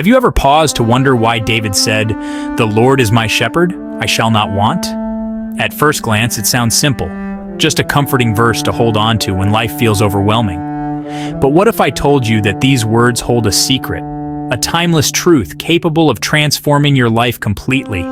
Have you ever paused to wonder why David said, "The Lord is my shepherd, I shall not want"? At first glance, it sounds simple, just a comforting verse to hold on to when life feels overwhelming. But what if I told you that these words hold a secret, a timeless truth capable of transforming your life completely?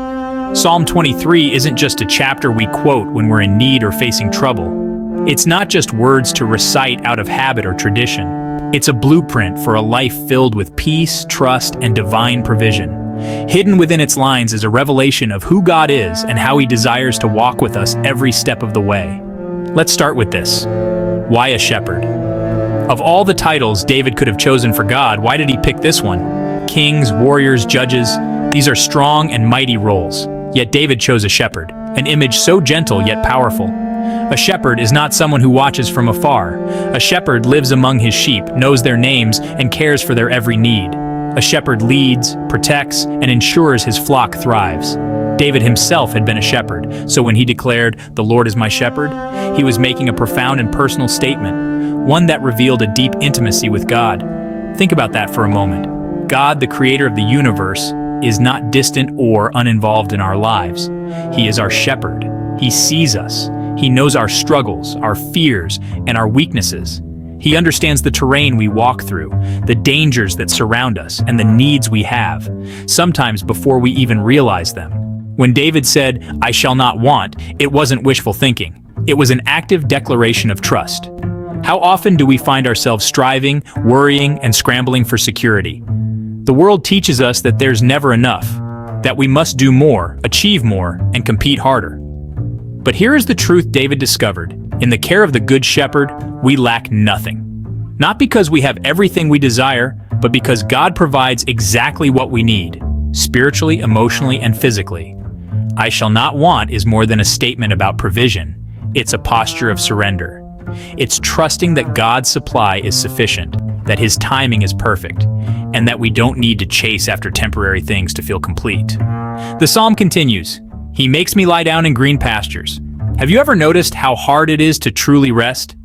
Psalm 23 isn't just a chapter we quote when we're in need or facing trouble. It's not just words to recite out of habit or tradition. It's a blueprint for a life filled with peace, trust, and divine provision. Hidden within its lines is a revelation of who God is and how He desires to walk with us every step of the way. Let's start with this. Why a shepherd? Of all the titles David could have chosen for God, why did he pick this one? Kings, warriors, judges, these are strong and mighty roles. Yet David chose a shepherd, an image so gentle yet powerful. A shepherd is not someone who watches from afar. A shepherd lives among his sheep, knows their names, and cares for their every need. A shepherd leads, protects, and ensures his flock thrives. David himself had been a shepherd, so when he declared, "The Lord is my shepherd," he was making a profound and personal statement, one that revealed a deep intimacy with God. Think about that for a moment. God, the creator of the universe, is not distant or uninvolved in our lives. He is our shepherd. He sees us. He knows our struggles, our fears, and our weaknesses. He understands the terrain we walk through, the dangers that surround us, and the needs we have, sometimes before we even realize them. When David said, "I shall not want," it wasn't wishful thinking. It was an active declaration of trust. How often do we find ourselves striving, worrying, and scrambling for security? The world teaches us that there's never enough, that we must do more, achieve more, and compete harder. But here is the truth David discovered. In the care of the Good Shepherd, we lack nothing. Not because we have everything we desire, but because God provides exactly what we need, spiritually, emotionally, and physically. "I shall not want" is more than a statement about provision. It's a posture of surrender. It's trusting that God's supply is sufficient, that His timing is perfect, and that we don't need to chase after temporary things to feel complete. The psalm continues, "He makes me lie down in green pastures." Have you ever noticed how hard it is to truly rest?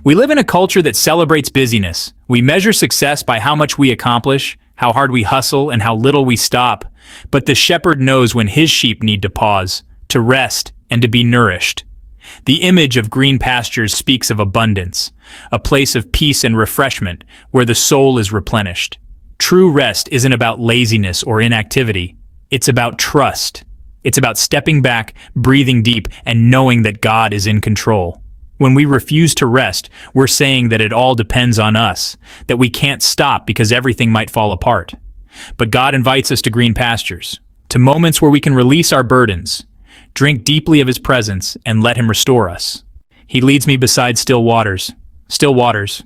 We live in a culture that celebrates busyness. We measure success by how much we accomplish, how hard we hustle, and how little we stop. But the shepherd knows when his sheep need to pause, to rest, and to be nourished. The image of green pastures speaks of abundance, a place of peace and refreshment where the soul is replenished. True rest isn't about laziness or inactivity. It's about trust. It's about stepping back, breathing deep, and knowing that God is in control. When we refuse to rest, we're saying that it all depends on us, that we can't stop because everything might fall apart. But God invites us to green pastures, to moments where we can release our burdens, drink deeply of His presence, and let Him restore us. He leads me beside still waters. Still waters.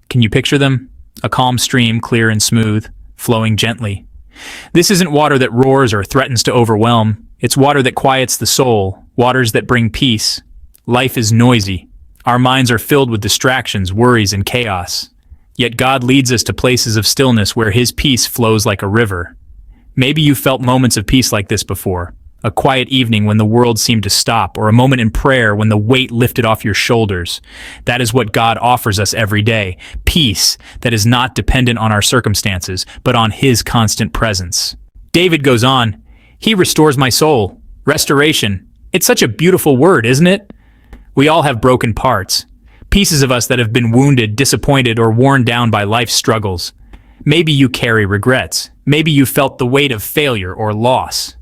Can you picture them? A calm stream, clear and smooth, flowing gently. This isn't water that roars or threatens to overwhelm. It's water that quiets the soul, waters that bring peace. Life is noisy. Our minds are filled with distractions, worries, and chaos. Yet God leads us to places of stillness where His peace flows like a river. Maybe you've felt moments of peace like this before. A quiet evening when the world seemed to stop, or a moment in prayer when the weight lifted off your shoulders. That is what God offers us every day. Peace that is not dependent on our circumstances, but on His constant presence. David goes on, "He restores my soul." Restoration. It's such a beautiful word, isn't it? We all have broken parts. Pieces of us that have been wounded, disappointed, or worn down by life's struggles. Maybe you carry regrets. Maybe you felt the weight of failure or loss.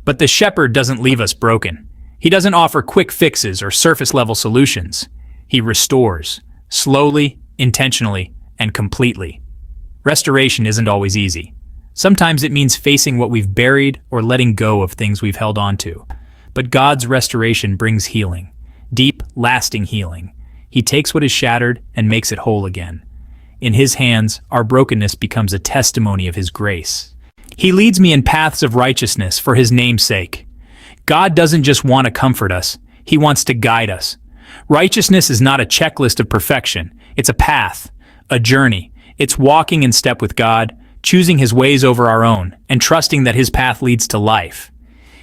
But the shepherd doesn't leave us broken. He doesn't offer quick fixes or surface-level solutions. He restores, slowly, intentionally, and completely. Restoration isn't always easy. Sometimes it means facing what we've buried or letting go of things we've held on to. But God's restoration brings healing, deep, lasting healing. He takes what is shattered and makes it whole again. In His hands, our brokenness becomes a testimony of His grace. He leads me in paths of righteousness for His name's sake. God doesn't just want to comfort us, He wants to guide us. Righteousness is not a checklist of perfection. It's a path, a journey. It's walking in step with God, choosing His ways over our own, and trusting that His path leads to life.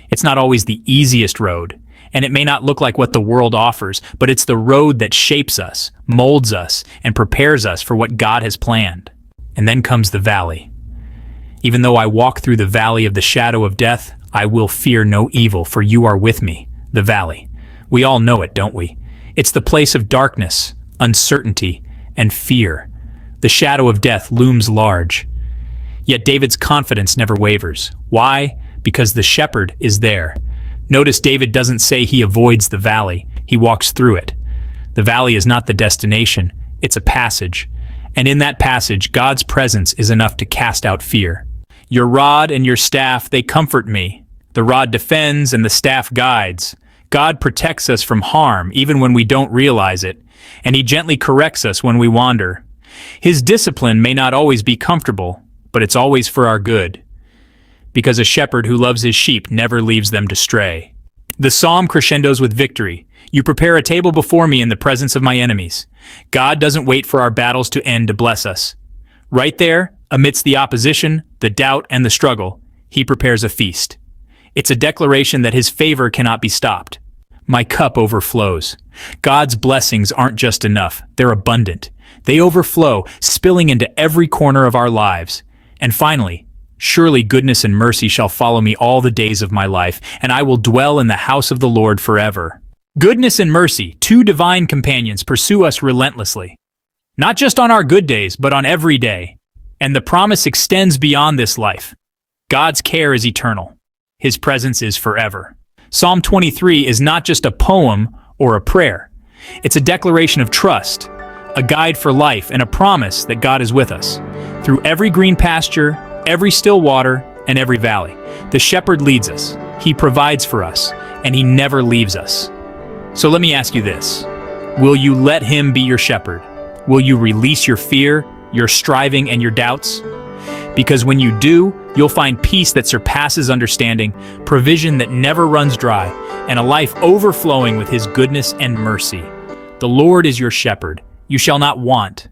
It's not always the easiest road, and it may not look like what the world offers, but it's the road that shapes us, molds us, and prepares us for what God has planned. And then comes the valley. Even though I walk through the valley of the shadow of death, I will fear no evil, for you are with me. The valley. We all know it, don't we? It's the place of darkness, uncertainty, and fear. The shadow of death looms large. Yet David's confidence never wavers. Why? Because the shepherd is there. Notice David doesn't say he avoids the valley, he walks through it. The valley is not the destination, it's a passage. And in that passage, God's presence is enough to cast out fear. Your rod and your staff, they comfort me. The rod defends and the staff guides. God protects us from harm even when we don't realize it, and he gently corrects us when we wander. His discipline may not always be comfortable, but it's always for our good. Because a shepherd who loves his sheep never leaves them to stray. The psalm crescendos with victory. You prepare a table before me in the presence of my enemies. God doesn't wait for our battles to end to bless us. Right there, amidst the opposition, the doubt, and the struggle, he prepares a feast. It's a declaration that his favor cannot be stopped. My cup overflows. God's blessings aren't just enough, they're abundant. They overflow, spilling into every corner of our lives. And finally, surely goodness and mercy shall follow me all the days of my life, and I will dwell in the house of the Lord forever. Goodness and mercy, two divine companions, pursue us relentlessly. Not just on our good days, but on every day. And the promise extends beyond this life. God's care is eternal. His presence is forever. Psalm 23 is not just a poem or a prayer. It's a declaration of trust, a guide for life, and a promise that God is with us. Through every green pasture, every still water, and every valley, the shepherd leads us. He provides for us, and he never leaves us. So let me ask you this. Will you let him be your shepherd? Will you release your fear, your striving, and your doubts? Because when you do, you'll find peace that surpasses understanding, provision that never runs dry, and a life overflowing with his goodness and mercy. The Lord is your shepherd. You shall not want.